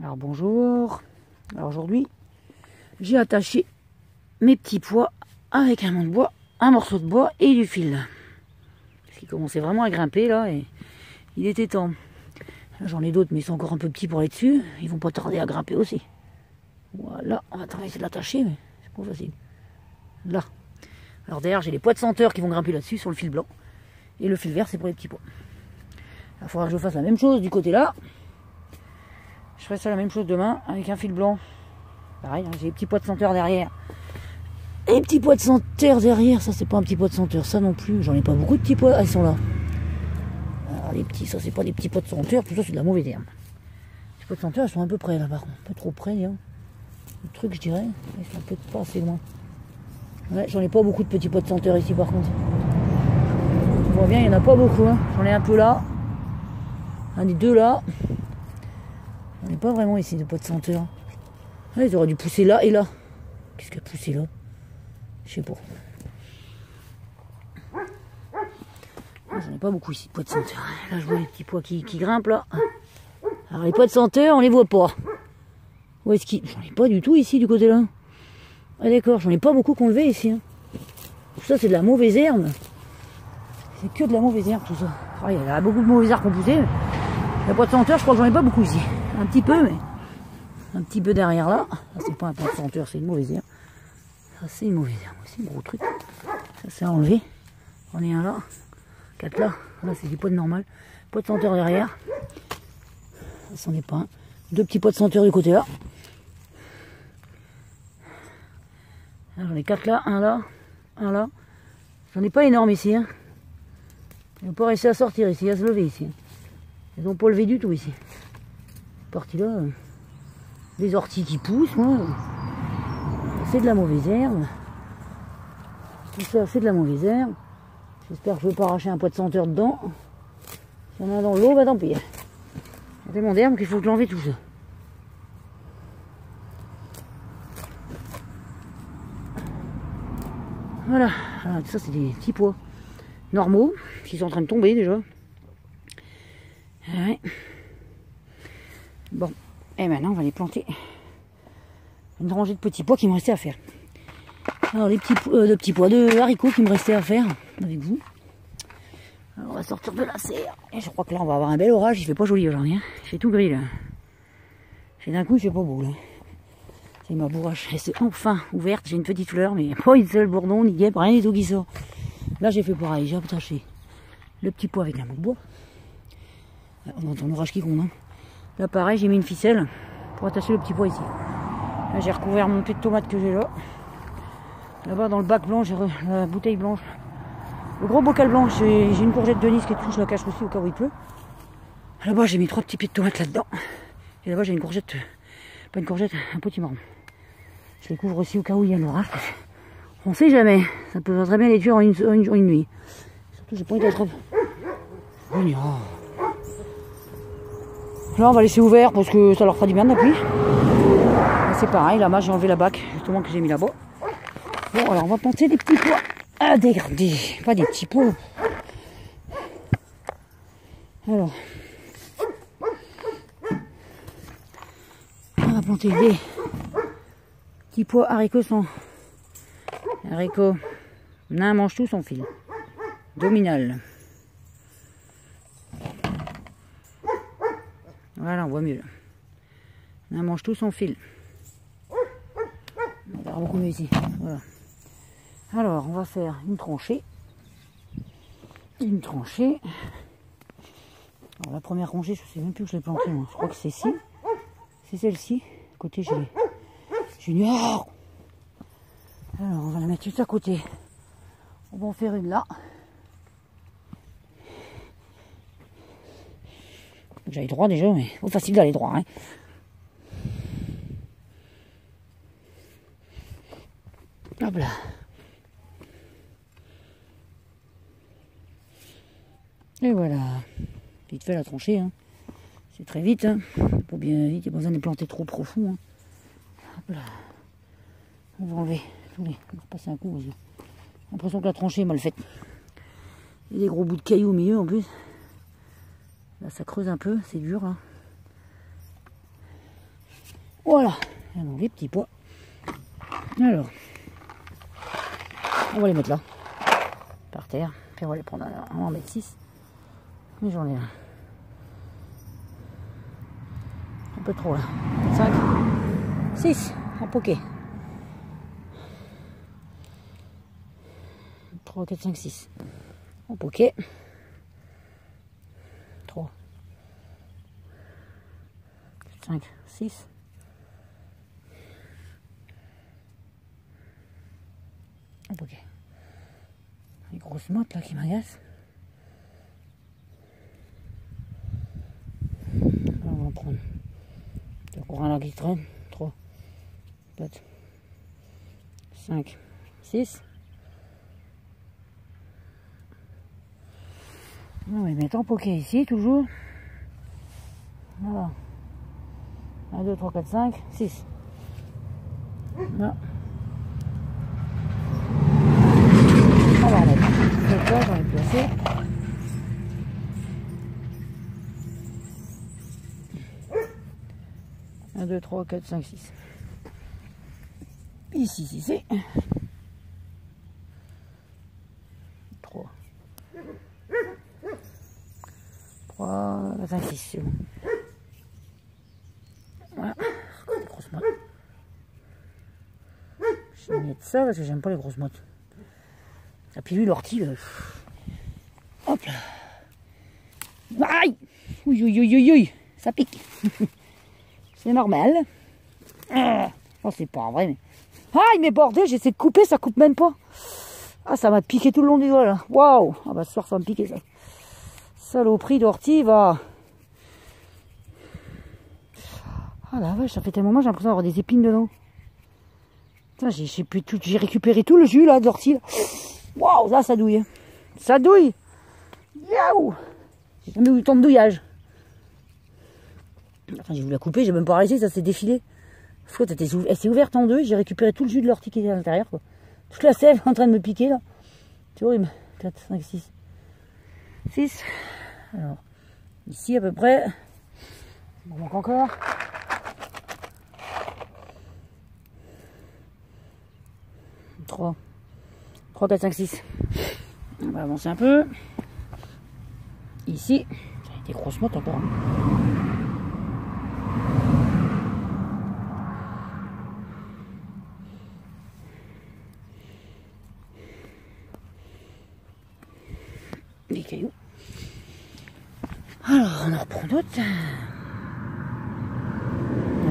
Alors bonjour. Alors aujourd'hui, j'ai attaché mes petits pois avec un morceau de bois, un morceau de bois et du fil. Parce qu'il commençait vraiment à grimper là et il était temps. J'en ai d'autres mais ils sont encore un peu petits pour aller dessus. Ils vont pas tarder à grimper aussi. Voilà, on va essayer de l'attacher mais c'est pas facile. Là. Alors derrière j'ai les pois de senteur qui vont grimper là-dessus sur le fil blanc. Et le fil vert c'est pour les petits pois. Il faudra que je fasse la même chose du côté là. Je ferai ça la même chose demain avec un fil blanc. Pareil, hein, j'ai les petits pois de senteur derrière. Et les petits pois de senteur derrière, ça c'est pas un petit pois de senteur, ça non plus. J'en ai pas beaucoup de petits pois. Ah, ils sont là. Alors les petits, ça c'est pas des petits pois de senteur, tout ça c'est de la mauvaise herbe. Les petits pois de senteur, ils sont un peu près là par contre. Un peu trop près, hein. Le truc je dirais, ils sont peut-être pas assez loin. Ouais, j'en ai pas beaucoup de petits pois de senteur ici par contre. On voit bien, il y en a pas beaucoup. Hein. J'en ai un peu là. Un des deux là. On n'est pas vraiment ici de pois de senteur. Ah, ils auraient dû pousser là et là. Qu'est-ce qu'il a poussé là? Je sais pas. J'en ai pas beaucoup ici de pois de senteur. Là je vois les petits pois qui grimpent là. Alors les pois de senteur on les voit pas. Où est-ce qu'ils... J'en ai pas du tout ici du côté là. Ah d'accord, j'en ai pas beaucoup qu'on levait ici. Hein. Tout ça c'est de la mauvaise herbe. C'est que de la mauvaise herbe tout ça. Ah, il y a beaucoup de mauvaises herbes qu'on poussait. Les pois de senteur je crois que j'en ai pas beaucoup ici. Un petit peu, mais un petit peu derrière là. Ça c'est pas un pois de senteur, c'est une mauvaise herbe. Ça c'est une mauvaise herbe aussi, gros truc. Ça c'est enlevé. On est un là. 4 là. Là c'est du pois de normal. Pois de senteur derrière. Ça c'en est pas un. 2 petits pois de senteur du côté là. Là j'en ai 4 là, un là, un là. J'en ai pas énorme ici. Hein. Ils n'ont pas réussi à sortir ici, à se lever ici. Ils n'ont pas levé du tout ici. Partie là, des orties qui poussent, moi. C'est de la mauvaise herbe. Tout ça, c'est de la mauvaise herbe. J'espère que je ne vais pas arracher un pois de senteur dedans. S'il y en a dans l'eau, bah tant pis. C'est tellement d'herbe qu'il faut que j'enlève tout ça. Voilà. Alors, ça, c'est des petits pois normaux qui sont en train de tomber déjà. Ouais. Bon, et maintenant on va les planter. Une rangée de petits pois qui me restait à faire. Alors les petits pois de haricots qui me restaient à faire avec vous. Alors, on va sortir de la serre. Et je crois que là on va avoir un bel orage. Il fait pas joli aujourd'hui. Hein. Il fait tout gris là. Et d'un coup il fait pas beau là. C'est ma bourrache. Elle s'est enfin ouverte. J'ai une petite fleur mais pas une seule bourdon ni guêpe, rien du tout qui sort. Là j'ai fait pareil. J'ai attaché le petit pois avec un bout de bois. On entend l'orage qui gronde. Hein. Là pareil j'ai mis une ficelle pour attacher le petit pois ici. Là j'ai recouvert mon pied de tomate que j'ai là. Là-bas dans le bac blanc j'ai la bouteille blanche. Le gros bocal blanc, j'ai une courgette de Nice qui est dessus, je la cache aussi au cas où il pleut. Là-bas j'ai mis 3 petits pieds de tomate là-dedans. Et là-bas j'ai une courgette, pas une courgette, un petit marron. Je les couvre aussi au cas où il y a l'orage. On sait jamais, ça peut très bien les tuer en une nuit. Surtout j'ai pas envie d'être... Là on va laisser ouvert parce que ça leur fera du bien de la pluie. C'est pareil, là-bas j'ai enlevé la bac justement que j'ai mis là-bas. Bon alors on va planter des petits pois. Ah des pas des petits pois. Alors on va planter des petits pois haricots sans haricots. Nain mange tout son fil. Dominal. Voilà, on voit mieux. On mange tout son fil. On verra beaucoup mieux ici. Voilà. Alors, on va faire une tranchée. Une tranchée. Alors, la première rangée, je ne sais même plus où je l'ai plantée. Je crois que c'est ici. C'est celle-ci. À côté, j'ai Junior. Alors, on va la mettre juste à côté. On va en faire une là. J'allais droit déjà, mais pas facile d'aller droit. Hein. Hop là. Et voilà. Vite fait la tranchée. Hein. C'est très vite. Hein. Pas bien vite, il n'y a pas besoin de les planter trop profond. Hein. Hop là. On va enlever tous les. On va passer un coup. J'ai l'impression que la tranchée est mal faite. Il y a des gros bouts de cailloux au milieu en plus. Là ça creuse un peu, c'est dur là. Voilà, alors, les petits pois. Alors, on va les mettre là, par terre. Puis on va les prendre, on va en mettre 6. Mais j'en ai un. Un peu trop là. 5, 6 en poké. 3, 4, 5, 6 en poké. 3, 4, 5, 6. En poké. Les grosses mottes là qui m'agacent. On va en prendre. Il y a encore un là qui traîne. 3, 4, 5, 6. On va les mettre en poké ici, toujours. Voilà. 1, 2, 3, 4, 5, 6. Là. On va remettre. C'est ça, j'en ai placé. Un, 2, 3, 4, 5, 6. Ici, c'est 3. 3, 4, 5, 6, c'est bon. Voilà. Des grosses mottes. Je vais mettre ça parce que j'aime pas les grosses mottes. Et puis lui, l'ortie, hop là. Aïe! Oui, oui, oui, oui, oui, ça pique. C'est normal. Oh, c'est pas vrai, mais... Ah, il m'est bordé, j'essaie de couper, ça coupe même pas. Ah, ça m'a piqué tout le long du doigt, là. Waouh! Ah bah, ce soir, ça va me piquer, ça. Saloperie d'ortie, va. Ah la vache, ça fait tellement mal, j'ai l'impression d'avoir des épines dedans. Putain, j'ai récupéré tout le jus, là, d'ortie. Waouh, là, ça douille. Ça douille. Yaou! J'ai jamais eu tant de douillage. Enfin, j'ai voulu la couper, j'ai même pas réussi, ça s'est défilé. Elle s'est ouverte en deux, j'ai récupéré tout le jus de l'ortie qui était à l'intérieur, quoi. Toute la sève en train de me piquer, là. C'est horrible. 4, 5, 6. 6. Alors, ici à peu près. Il m'en manque encore. 3, 4, 5, 6. On va avancer un peu. Ici. Ça a été grosse motte encore. Des cailloux. Alors, on en reprend d'autres. 7,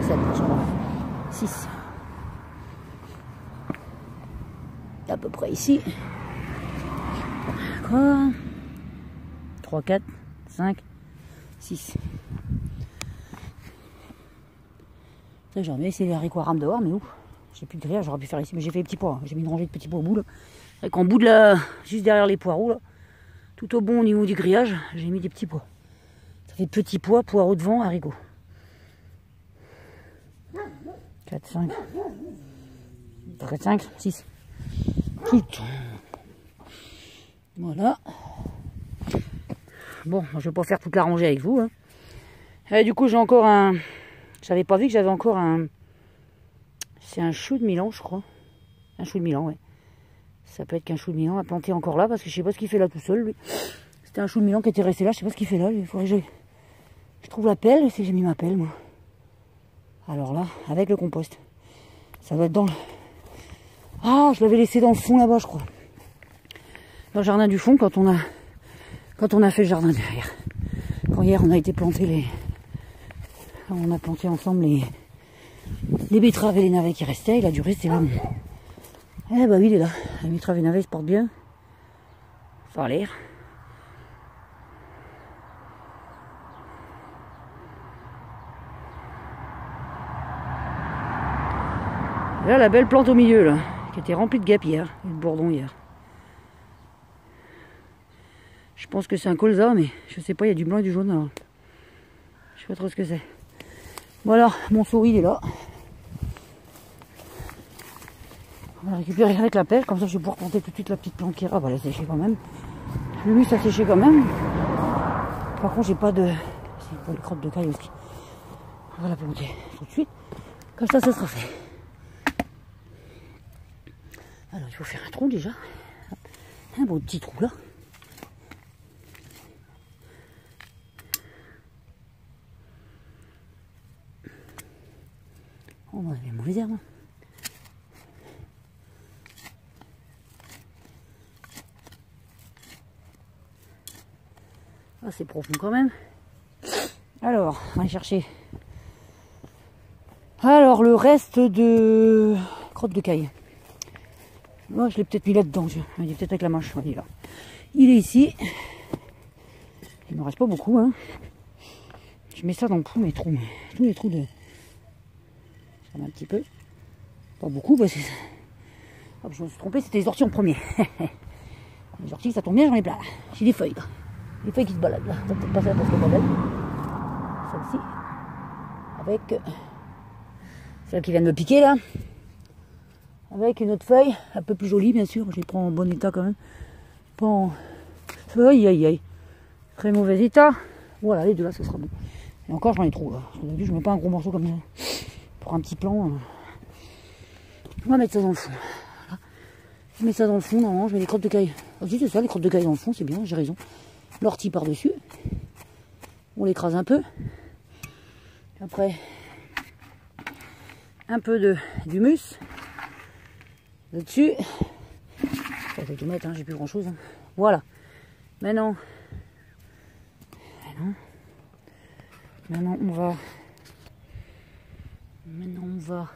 je crois. 6. À peu près ici. D'accord. 3, 4, 5, 6. J'aurais bien essayé les haricots à rame dehors, mais où? J'ai plus de grillage, j'aurais pu faire ici, mais j'ai fait les petits pois. J'ai mis une rangée de petits pois au bout, là. Avec en bout de la. Juste derrière les poireaux, là. Tout au bon au niveau du grillage, j'ai mis des petits pois. Ça fait petits pois, poireaux devant, haricots. 4, 5. 4, 5, 6. Putain. Voilà. Bon, je vais pas faire toute la rangée avec vous. Hein. Et du coup, j'ai encore un... J'avais pas vu que j'avais encore un... C'est un chou de Milan, je crois. Un chou de Milan, ouais. Ça peut être qu'un chou de Milan à planter encore là, parce que je sais pas ce qu'il fait là tout seul, lui. C'était un chou de Milan qui était resté là, je sais pas ce qu'il fait là. Il faudrait que je trouve la pelle, c'est que j'ai mis ma pelle, moi. Alors là, avec le compost. Ça doit être dans le... Ah, je l'avais laissé dans le fond là-bas, je crois. Dans le jardin du fond, quand on a fait le jardin derrière. Quand hier, on a été planter les... On a planté ensemble les betteraves et les navets qui restaient, il a dû rester là. Eh bah oui, il est là. Les betteraves et les navets se portent bien. Ça a l'air. Là, la belle plante au milieu, là, qui était remplie de guêpes hier, et de bourdons hier. Je pense que c'est un colza, mais je sais pas, il y a du blanc et du jaune, alors. Je sais pas trop ce que c'est. Voilà, mon souris, il est là. On va le récupérer avec la pelle, comme ça je vais pouvoir planter tout de suite la petite plante qui est là. Elle a séché quand même. Lui, ça a séché quand même. Par contre, j'ai pas de... C'est pour les crottes de caille aussi. On va la planter tout de suite. Comme ça, ce sera fait. Alors, il faut faire un trou déjà. Un beau petit trou là. On va enlever les mauvaises herbes. Ah, c'est profond quand même. Alors, on va aller chercher. Alors, le reste de crotte de caille. Moi, je l'ai peut-être mis là-dedans. Il est peut-être avec la manche. Il est là. Il est ici. Il ne me reste pas beaucoup. Hein. Je mets ça dans tous mes trous. Tous les trous de... Ça va un petit peu. Pas beaucoup parce que... Hop, je me suis trompé, c'était les orties en premier. Les orties, ça tombe bien, j'en ai plein. J'ai des feuilles. Là. Des feuilles qui se baladent là. Ça peut-être pas ça parce que bordel. Celle-ci. Avec celle qui vient de me piquer là. Avec une autre feuille, un peu plus jolie bien sûr. Je les prends en bon état quand même. Pas en... Aïe aïe aïe. Très mauvais état. Voilà, les deux là, ce sera bon. Et encore, j'en ai trop là. Je mets pas un gros morceau comme ça. Pour un petit plan. On va mettre ça dans le fond. Voilà. Je mets ça dans le fond, normalement, je mets les crottes de caille. Ah si, c'est ça, les crottes de caille dans le fond, c'est bien, j'ai raison. L'ortie par-dessus. On l'écrase un peu. Après, un peu d'humus. Là-dessus. Je vais tout mettre, hein, j'ai plus grand-chose. Hein. Voilà. Maintenant, on va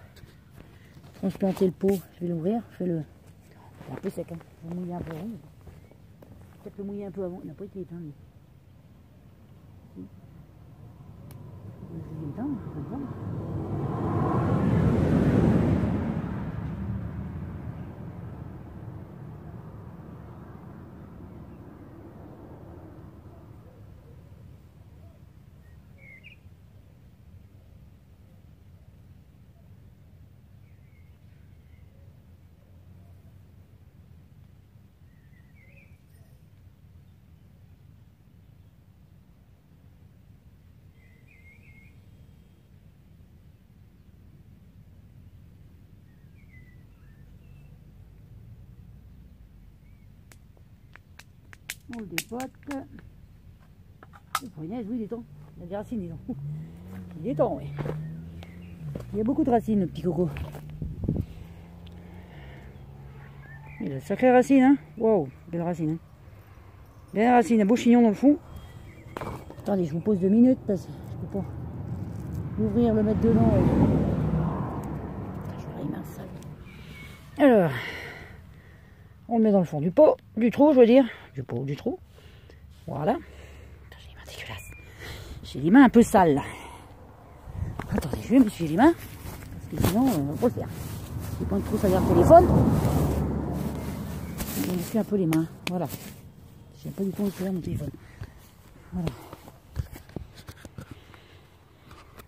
transplanter le pot. Je vais l'ouvrir. Je fais le... C'est un peu sec. Hein. Je vais mouiller un peu avant. Peut-être le mouiller un peu avant. Il n'a pas été éteint. Lui. Il est éteint, je peux le voir. On le dépote. Le poignet, oui, il est temps. Il y a des racines, disons. Il est temps, oui. Il y a beaucoup de racines, le petit coco. Il a de sacrées racines, hein. Waouh, belle racine. Hein. Belle racine, un beau chignon dans le fond. Attendez, je vous pose 2 minutes parce que je peux pas l'ouvrir, le mettre dedans. Je vais mince. Alors, on le met dans le fond du pot, du trou, je veux dire. Du pot, du trou. Voilà. J'ai les mains dégueulasses. J'ai les mains un peu sales là. Attendez, je vais me suivre les mains. Parce que sinon, on va pas le faire. J'ai pas de trop salir le téléphone. Je me suis un peu les mains. Voilà. J'ai pas du tout envie de faire mon téléphone. Voilà.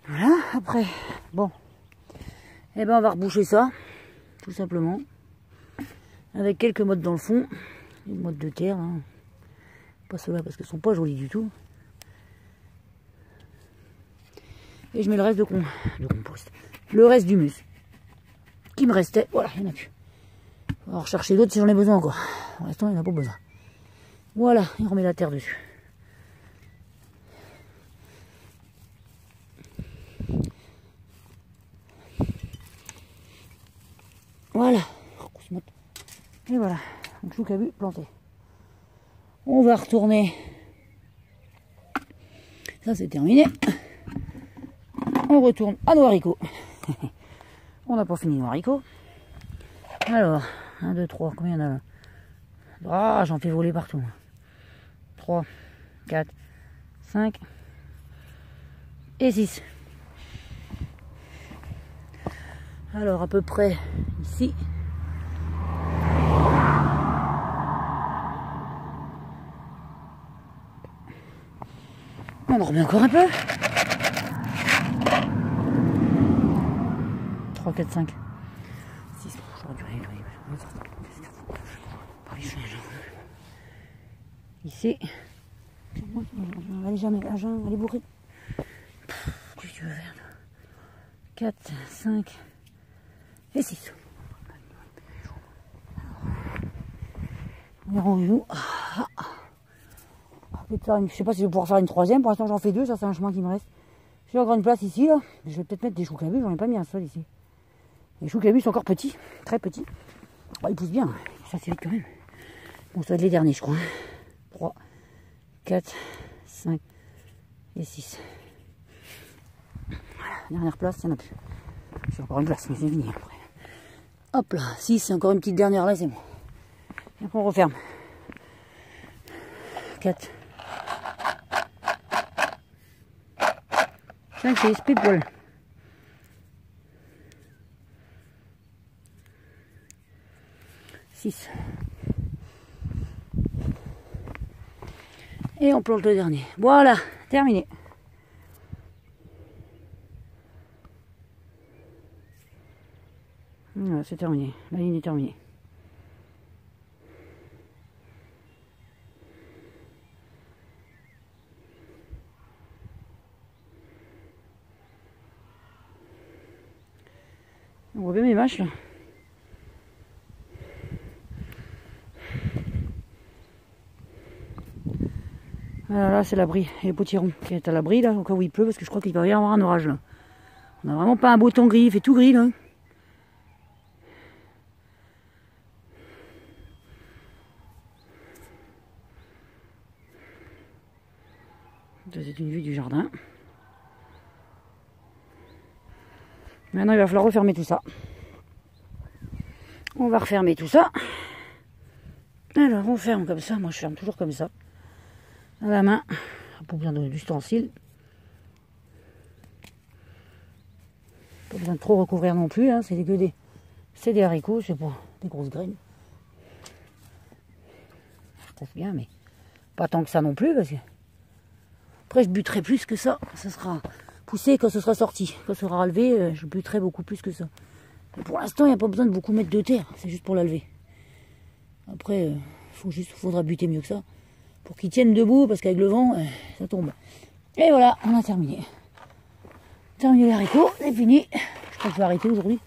Voilà, après, bon. Eh ben on va reboucher ça. Tout simplement. Avec quelques mottes dans le fond. Les mottes de terre. Hein. Pas ceux-là parce qu'elles sont pas jolies du tout. Et je mets le reste de compost. Le reste d'humus. Qui me restait. Voilà, il n'y en a plus. On va en rechercher d'autres si j'en ai besoin encore. Pour l'instant, il n'y en a pas besoin. Voilà, et on remet la terre dessus. Voilà. Et voilà. Donc chou cabu planté. On va retourner. Ça c'est terminé. On retourne à nos haricots. On n'a pas fini nos haricots. Alors, 1, 2, 3, combien il y en a là? Ah, j'en fais voler partout. 3, 4, 5 et 6. Alors à peu près ici. On en remet encore un peu. 3, 4, 5, 6. J'aurais dû aller. Ici. Allez jamais, elle est bourrée. Qu'est-ce que tu veux faire là? 4, 5 et 6. On est rendu où? Je sais pas si je vais pouvoir faire une troisième. Pour l'instant, j'en fais deux. Ça, c'est un chemin qui me reste. J'ai encore une place ici, là. Je vais peut-être mettre des choux clabus. J'en ai pas mis un seul ici. Les choux clabus sont encore petits. Très petits. Oh, ils poussent bien. Ça, c'est vite quand même. Bon, ça va être les derniers, je crois. 3, 4, 5 et 6. Voilà. Dernière place, il n'y en a plus. J'ai encore une place, mais c'est fini après. Hop là. 6, c'est encore une petite dernière là, c'est bon. Et après, on referme. 4. 5, 6, pile poil. Et on plante le dernier. Voilà, terminé. Voilà, c'est terminé. La ligne est terminée. On voit bien mes vaches là. Voilà, là c'est l'abri, et le potiron qui est à l'abri là, au cas où il pleut, parce que je crois qu'il va y avoir un orage là. On n'a vraiment pas un beau temps gris, il fait tout gris là. Ça c'est une vue du jardin. Maintenant il va falloir refermer tout ça. On va refermer tout ça. Alors on ferme comme ça, moi je ferme toujours comme ça. À la main, pas besoin d'ustensiles. Pas besoin de trop recouvrir non plus, hein. C'est des haricots, c'est pas des grosses graines. Je trouve bien, mais pas tant que ça non plus, parce que après je buterai plus que ça. Ça sera poussé quand ce sera sorti. Quand ce sera relevé, je buterai beaucoup plus que ça. Mais pour l'instant, il n'y a pas besoin de beaucoup mettre de terre, c'est juste pour la lever. Après, faudra buter mieux que ça. Pour qu'ils tiennent debout, parce qu'avec le vent, ça tombe. Et voilà, on a terminé. Terminé les haricots, c'est fini. Je crois que je vais arrêter aujourd'hui.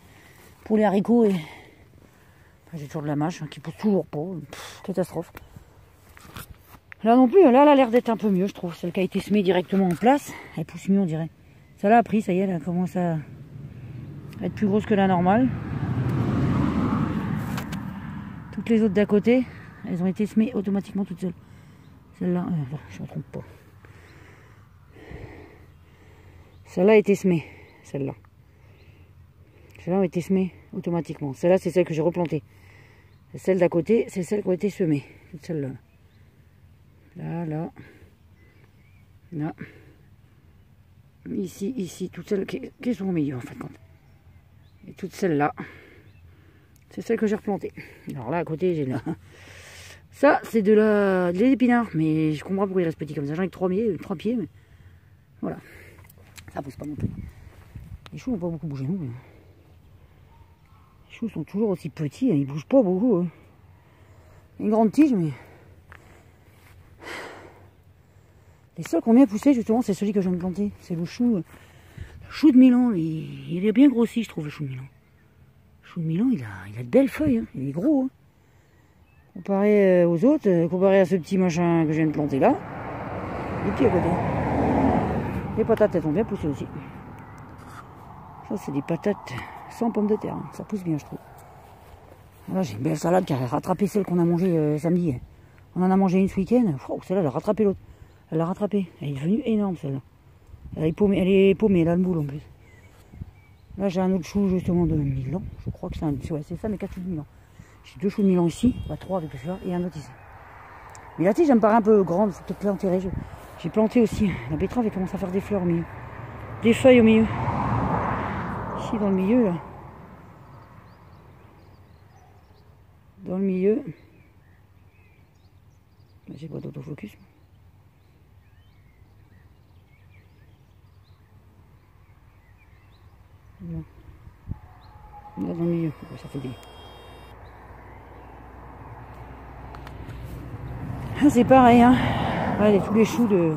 Pour les haricots, et enfin, j'ai toujours de la mâche hein, qui pousse toujours pas. Catastrophe. Là non plus, là elle a l'air d'être un peu mieux, je trouve. Celle qui a été semée directement en place, elle pousse mieux, on dirait. Ça l'a pris, ça y est, elle commence à être plus grosse que la normale. Toutes les autres d'à côté, elles ont été semées automatiquement toutes seules. Celle-là, je ne me trompe pas. Celle-là a été semée. Celle-là. Celle-là a été semée automatiquement. Celle-là, c'est celle que j'ai replantée. Celle d'à côté, c'est celle qui a été semée. Toutes celles-là. Là, là. Là. Ici, ici. Toutes celles qui sont au milieu, en fait. Et toutes celles-là. C'est celle que j'ai replantée. Alors là, à côté, j'ai là. Ça, c'est de l'épinard. Mais je comprends pourquoi il reste petit comme ça. J'en ai que 3 pieds, mais voilà. Ça pousse pas non plus. Les choux n'ont pas beaucoup bougé non plus. Les choux sont toujours aussi petits, hein, ils bougent pas beaucoup. Hein. Une grande tige, mais les seuls qui ont bien poussé justement, c'est celui que je viens de planter. C'est le chou de Milan. Il est bien grossi, je trouve, le chou de Milan. Le chou de Milan, il a de belles feuilles, hein. Il est gros. Hein. Comparé aux autres, comparé à ce petit machin que je viens de planter là, il est petit à côté. Les patates, elles ont bien poussé aussi. Ça, c'est des patates sans pommes de terre. Hein. Ça pousse bien, je trouve. Là, j'ai une belle salade qui a rattrapé celle qu'on a mangée samedi. On en a mangé une ce week-end. Oh, celle-là, elle a rattrapé l'autre. Elle l'a rattrapée. Elle est devenue énorme, celle-là. Elle est paumée, elle a le boule en plus. Là, j'ai un autre chou, justement, de Milan. Je crois que c'est ça, mais 4 choux de Milan. J'ai 2 choux de Milan ici. Bah, 3 avec celui-là et un autre ici. Mais la tige, elle me paraît un peu grande. Il faut peut-être l'enterrer. J'ai planté aussi la betterave et commence à faire des fleurs au milieu. Des feuilles au milieu. Ici dans le milieu là. Dans le milieu. J'ai pas d'autofocus. Là dans le milieu. Ça fait des. Ah, c'est pareil hein. Ouais, tous les choux de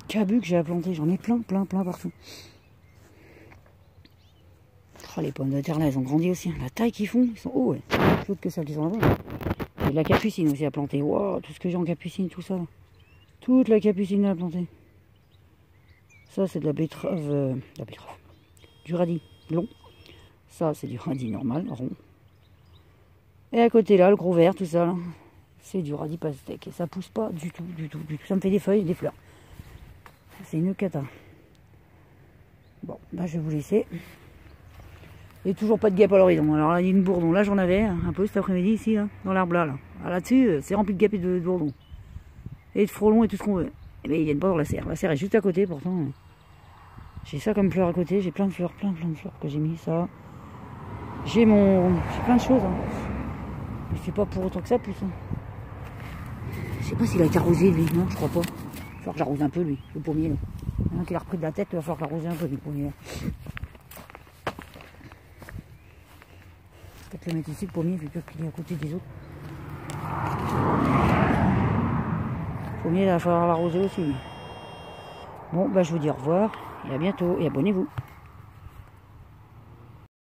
cabu que j'ai à planter, j'en ai plein partout. Oh, les pommes de terre là, elles ont grandi aussi. La taille qu'ils font, ils sont hauts, ouais. Plus hautes que celles qui sont là-bas. Et de la capucine aussi à planter. Wow, tout ce que j'ai en capucine, tout ça. Là. Toute la capucine à planter. Ça, c'est de la betterave. Du radis long. Ça, c'est du radis normal, rond. Et à côté là, le gros vert, tout ça, c'est du radis pastèque. Et ça pousse pas du tout. Ça me fait des feuilles et des fleurs. C'est une cata. Bon, bah je vais vous laisser. Et toujours pas de guêpes à l'horizon. Alors là, il y a une bourdon. Là, j'en avais un peu cet après-midi ici, là, dans l'arbre là. Là-dessus, c'est rempli de guêpes et de bourdons. Et de frelons et tout ce qu'on veut. Mais ils viennent pas dans la serre. La serre est juste à côté, pourtant. J'ai ça comme fleurs à côté. J'ai plein de fleurs, plein de fleurs que j'ai mis. Ça. J'ai plein de choses. Mais c'est pas pour autant que ça, plus. Je sais pas s'il a été arrosé, lui. Non, je crois pas. Il va falloir que j'arrose un peu, lui, le pommier. Là. Maintenant qu'il a repris de la tête, il va falloir l'arroser un peu, le pommier. Peut-être le mettre ici, le pommier, vu qu'il est à côté des autres. Le pommier, il va falloir l'arroser aussi. Lui. Bon, bah, je vous dis au revoir et à bientôt et abonnez-vous.